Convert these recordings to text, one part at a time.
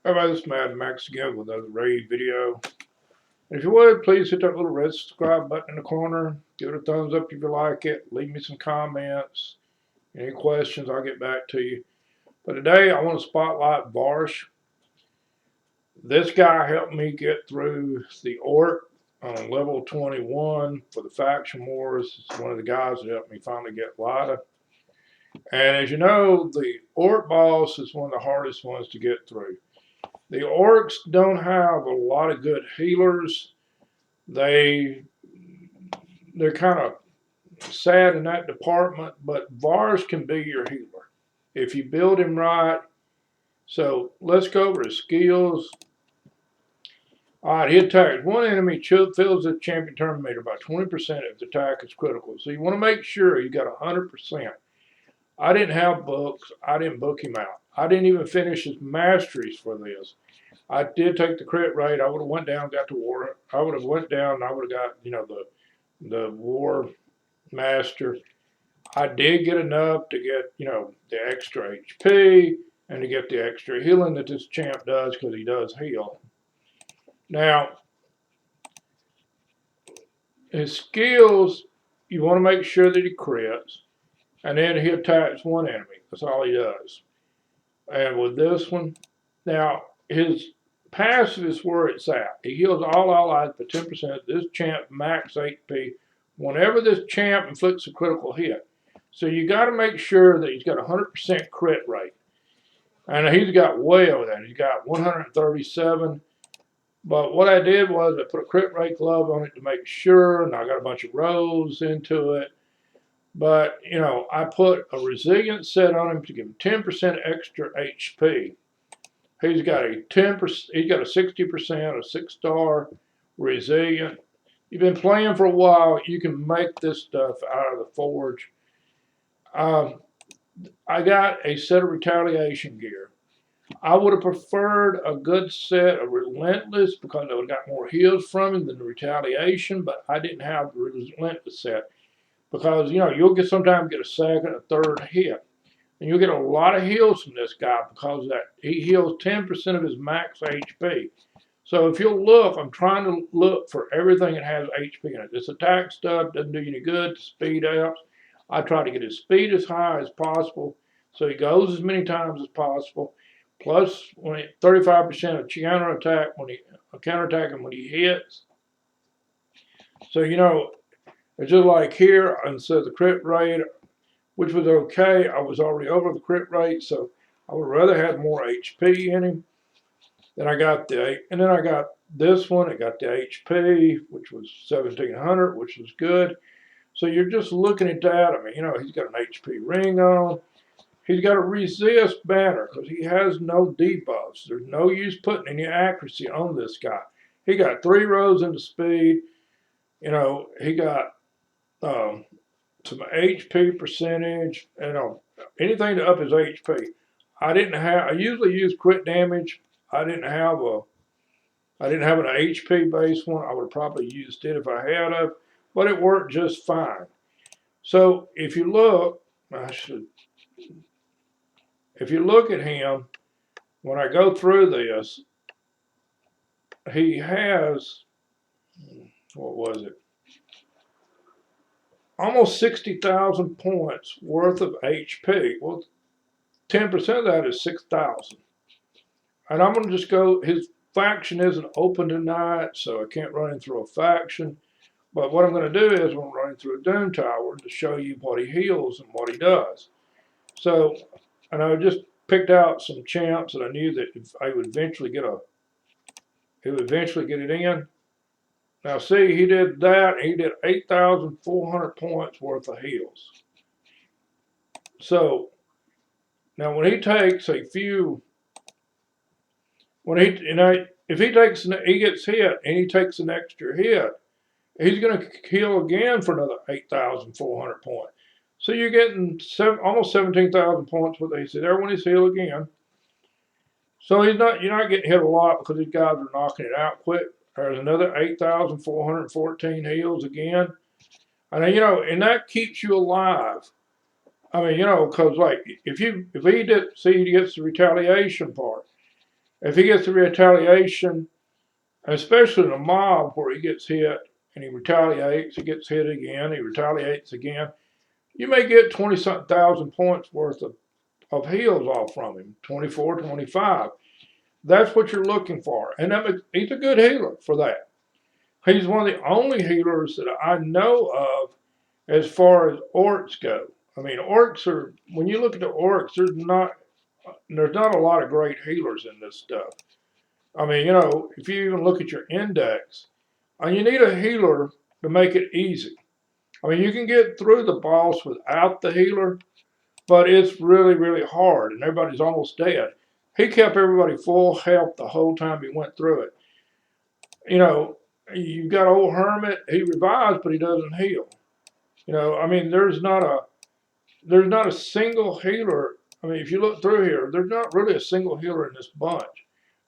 Everybody, this is Madmaxed again with another raid video. And if you would, please hit that little red subscribe button in the corner. Give it a thumbs up if you like it. Leave me some comments. Any questions, I'll get back to you. But today, I want to spotlight Vrask. This guy helped me get through the Orc on level 21 for the Faction Wars. It's one of the guys that helped me finally get Lida. And as you know, the Orc boss is one of the hardest ones to get through. The orcs don't have a lot of good healers. They're kind of sad in that department, but Vrask can be your healer if you build him right. So let's go over his skills. All right, he attacks one enemy, fills the champion turn meter by 20% if the attack is critical. So you want to make sure you got 100%. I didn't have books. I didn't book him out. I didn't even finish his masteries for this. I did take the crit rate. I would have went down, got to war. I would have went down, and I would have got, the war master. I did get enough to get, the extra HP and to get the extra healing that this champ does because he does heal. Now, his skills, you want to make sure that he crits, and then he attacks one enemy. That's all he does. And with this one, now, his passive is where it's at. He heals all allies for 10%. This champ max HP whenever this champ inflicts a critical hit. So you got to make sure that he's got a 100% crit rate. And he's got way over that. He's got 137. But what I did was I put a crit rate glove on it to make sure, and I got a bunch of rolls into it. But, I put a resilience set on him to give him 10% extra HP. He's got a 10%. He's got a 60%, a 6-star resilient. You've been playing for a while. You can make this stuff out of the forge. I got a set of retaliation gear. I would have preferred a good set of relentless because I would have got more heals from him than the retaliation. But I didn't have the relentless set because you'll sometimes get a second, a third hit. And you'll get a lot of heals from this guy because he heals 10% of his max HP. So if you'll look, I'm trying to look for everything that has HP in it. This attack stuff doesn't do you any good. The speed ups. I try to get his speed as high as possible so he goes as many times as possible. Plus, 35% of counterattack counterattacking when he hits. So it's just like here, instead of the crit rate, which was okay. I was already over the crit rate, so I would rather have more HP in him. Then I got then I got this one. I got the HP, which was 1700, which was good. So you're just looking at that. I mean, he's got an HP ring on. He's got a resist banner because he has no debuffs. There's no use putting any accuracy on this guy. He got 3 rows into speed. He got some HP percentage, anything to up his HP. I usually use crit damage. I didn't have an HP based one. I would have probably used it if I had it, but it worked just fine. So if you look, if you look at him, when I go through this, he has, what was it? Almost 60,000 points worth of HP. Well, 10% of that is 6,000. And I'm going to just go, his faction isn't open tonight, so I can't run him through a faction. But what I'm going to do is I'm going to run him through a Doom Tower to show you what he heals and what he does. So, and I just picked out some champs that I knew that if I would eventually get it in. Now see, he did that, and he did 8,400 points worth of heals. So, now when he takes a few, if he gets hit and he takes an extra hit, he's going to heal again for another 8,400 points. So you're getting almost 17,000 points with AC there when he's healed again. So you're not getting hit a lot because these guys are knocking it out quick. There's another 8,414 heals again. And and that keeps you alive. I mean, because like if he gets the retaliation part, If he gets a retaliation, especially in a mob where he gets hit and he retaliates, he gets hit again, he retaliates again, you may get 20-something thousand points worth of heals off from him, 24, 25. That's what you're looking for. And he's a good healer for that. He's one of the only healers that I know of as far as orcs go. I mean, orcs are, when you look at the orcs, there's not a lot of great healers in this stuff. I mean, you know, if you even look at your index, and you need a healer to make it easy. I mean, you can get through the boss without the healer, but it's really, really hard, and everybody's almost dead. He kept everybody full health the whole time he went through it. You know, you've got old Hermit, he revives, but he doesn't heal. You know, I mean, there's not a single healer. I mean, if you look through here, there's not really a single healer in this bunch.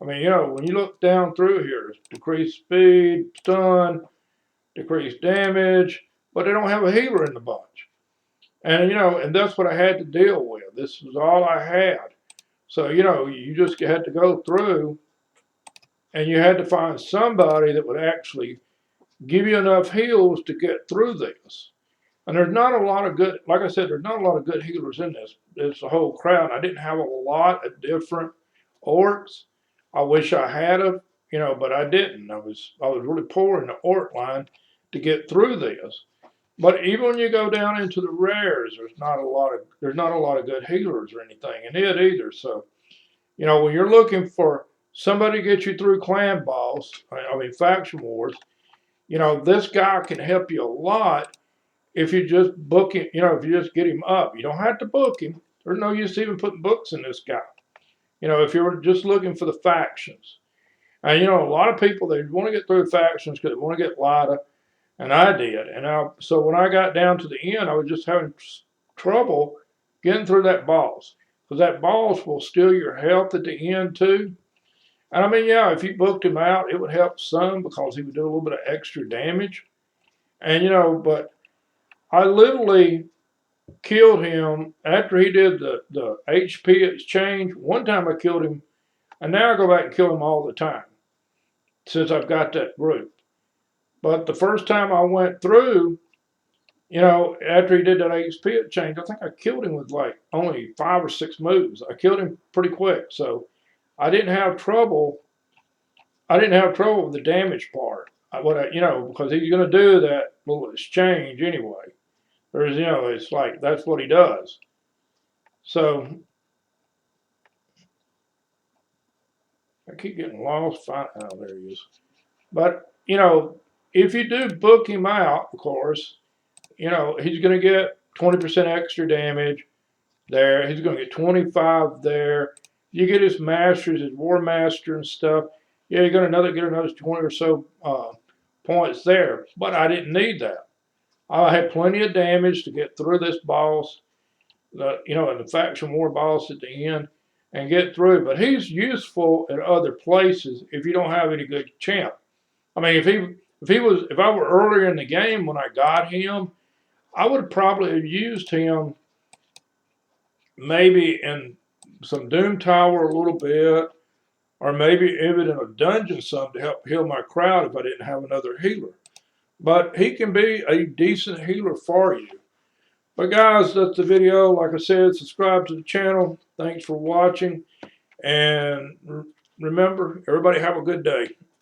I mean, you know, when you look down through here, decreased speed, stun, decreased damage, but they don't have a healer in the bunch. And, you know, and that's what I had to deal with. This was all I had. So, you know, you just had to go through and you had to find somebody that would actually give you enough heals to get through this. And there's not a lot of good, like I said, there's not a lot of good healers in this. It's a whole crowd. I didn't have a lot of different orcs. I wish I had them, you know, but I didn't. I was really poor in the orc line to get through this. But even when you go down into the rares, there's not a lot of good healers or anything in it either. So, you know, when you're looking for somebody to get you through clan boss, I mean faction wars, you know, this guy can help you a lot if you just book him, you know, if you just get him up. You don't have to book him. There's no use even putting books in this guy. You know, if you're just looking for the factions. And, you know, a lot of people, they want to get through factions because they want to get lighter. And I did. And so when I got down to the end, I was just having trouble getting through that boss. Because that boss will steal your health at the end too. And I mean, yeah, if you booked him out, it would help some because he would do a little bit of extra damage. And, you know, but I literally killed him after he did the HP exchange. One time I killed him, and now I go back and kill him all the time since I've got that group. But the first time I went through, you know, after he did that HP exchange, I think I killed him with like only 5 or 6 moves. I killed him pretty quick, so I didn't have trouble. I didn't have trouble with the damage part. You know, because he's going to do that little exchange anyway. There's, you know, it's like that's what he does. So I keep getting lost. Oh, there he is. But, you know, if you do book him out, of course, you know, he's going to get 20% extra damage there. He's going to get 25 there. You get his masters, his war master and stuff. Yeah, you're going to get another 20 or so points there. But I didn't need that. I had plenty of damage to get through this boss, you know, and the faction war boss at the end, and get through. But he's useful at other places if you don't have any good champ. I mean, if I were earlier in the game when I got him, I would probably have used him maybe in some Doom Tower a little bit, or maybe even in a dungeon some to help heal my crowd if I didn't have another healer. But he can be a decent healer for you. But guys, that's the video. Like I said, subscribe to the channel. Thanks for watching. And remember, everybody have a good day.